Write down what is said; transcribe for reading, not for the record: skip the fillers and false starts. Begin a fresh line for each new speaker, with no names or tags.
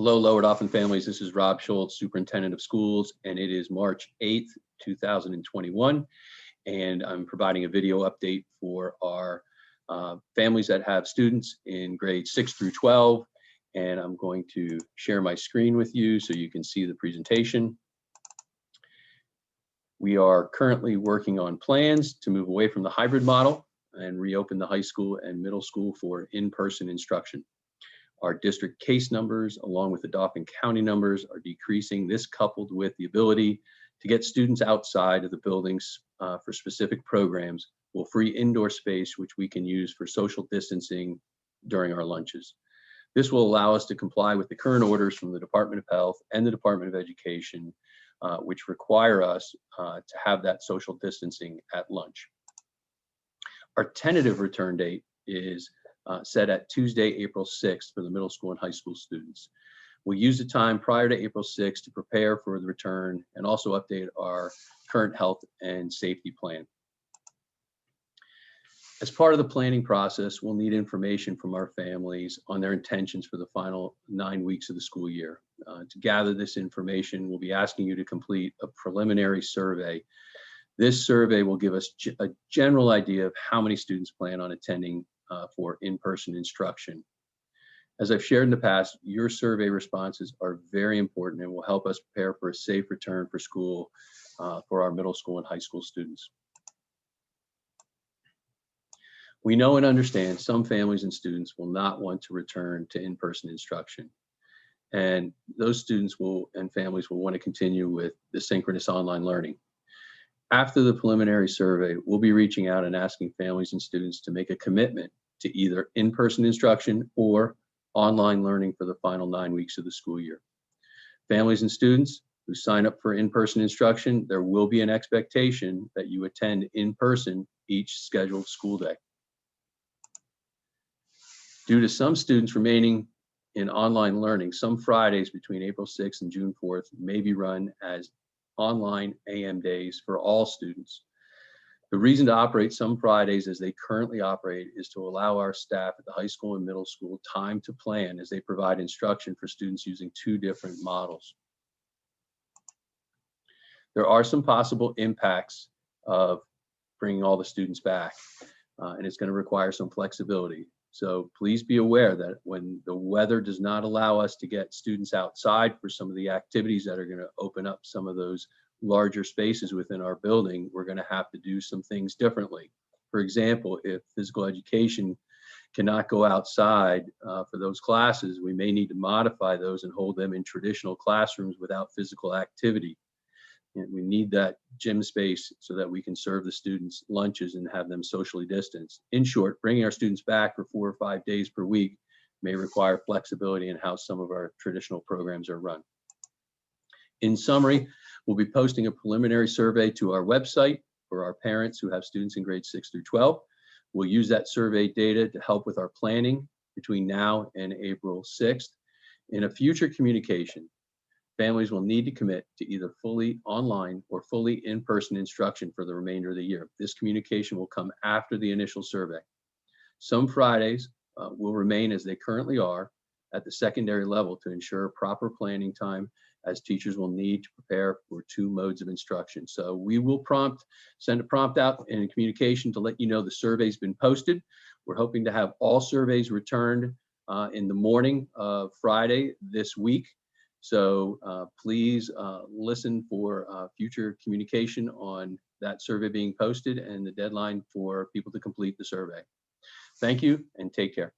Lower Dauphin families. This is Rob Schultz, Superintendent of Schools, and it is March 8th, 2021. And I'm providing a video update for our families that have students in grades 6 through 12. And I'm going to share my screen with you so you can see the presentation. We are currently working on plans to move away from the hybrid model and reopen the high school and middle school for in-person instruction. Our district case numbers, along with the Dauphin County numbers, are decreasing. This, coupled with the ability to get students outside of the buildings for specific programs, will free indoor space, which we can use for social distancing during our lunches. This will allow us to comply with the current orders from the Department of Health and the Department of Education, which require us to have that social distancing at lunch. Our tentative return date is set at Tuesday, April 6th for the middle school and high school students. We'll use the time prior to April 6th to prepare for the return and also update our current health and safety plan. As part of the planning process, we'll need information from our families on their intentions for the final 9 weeks of the school year. To gather this information, we'll be asking you to complete a preliminary survey. This survey will give us a general idea of how many students plan on attending for in-person instruction. As I've shared in the past, your survey responses are very important and will help us prepare for a safe return for school for our middle school and high school students. We know and understand some families and students will not want to return to in-person instruction. And those students and families will want to continue with the synchronous online learning. After the preliminary survey, we'll be reaching out and asking families and students to make a commitment to either in-person instruction or online learning for the final 9 weeks of the school year. Families and students who sign up for in-person instruction, there will be an expectation that you attend in person each scheduled school day. Due to some students remaining in online learning, some Fridays between April 6th and June 4th may be run as online AM days for all students. The reason to operate some Fridays as they currently operate is to allow our staff at the high school and middle school time to plan as they provide instruction for students using 2 different models. There are some possible impacts of bringing all the students back, and it's going to require some flexibility. So please be aware that when the weather does not allow us to get students outside for some of the activities that are going to open up some of those larger spaces within our building, we're going to have to do some things differently. For example, if physical education cannot go outside for those classes, we may need to modify those and hold them in traditional classrooms without physical activity. And we need that gym space so that we can serve the students lunches and have them socially distanced. In short, bringing our students back for 4 or 5 days per week may require flexibility in how some of our traditional programs are run. In summary, we'll be posting a preliminary survey to our website for our parents who have students in grades 6 through 12. We'll use that survey data to help with our planning between now and April 6th. In a future communication, families will need to commit to either fully online or fully in-person instruction for the remainder of the year. This communication will come after the initial survey. Some Fridays will remain as they currently are at the secondary level to ensure proper planning time, as teachers will need to prepare for 2 modes of instruction. So we will send a prompt out in a communication to let you know the survey's been posted. We're hoping to have all surveys returned in the morning of Friday this week. So please listen for future communication on that survey being posted and the deadline for people to complete the survey. Thank you and take care.